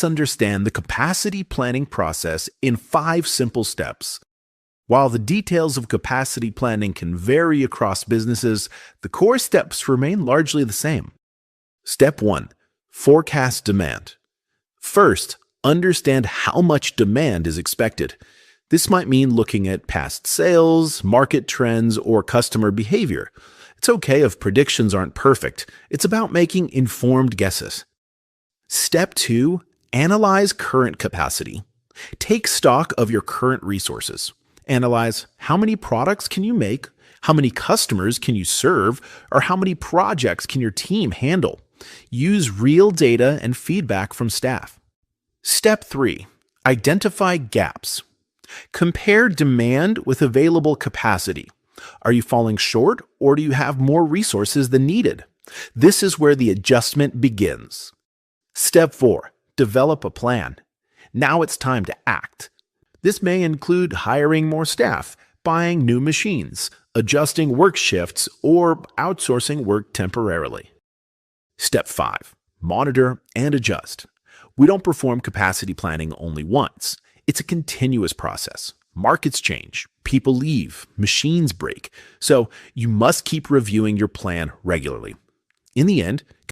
understand the capacity planning process in 5 simple steps. While the details of capacity planning can vary across businesses, the core steps remain largely the same. Step 1. Forecast demand. First, understand how much demand is expected. This might mean looking at past sales, market trends, or customer behavior. It's okay if predictions aren't perfect. It's about making informed guesses. Step 2. Analyze current capacity. Take stock of your current resources. Analyze how many products can you make, how many customers can you serve, or how many projects can your team handle. Use real data and feedback from staff. Step 3. Identify gaps. Compare demand with available capacity. Are you falling short, or do you have more resources than needed? This is where the adjustment begins. Step 4. Develop a plan. Now it's time to act. This may include hiring more staff, buying new machines, adjusting work shifts, or outsourcing work temporarily. Step 5. Monitor and adjust. We don't perform capacity planning only once. It's a continuous process. Markets change, people leave, machines break, so you must keep reviewing your plan regularly. In the end,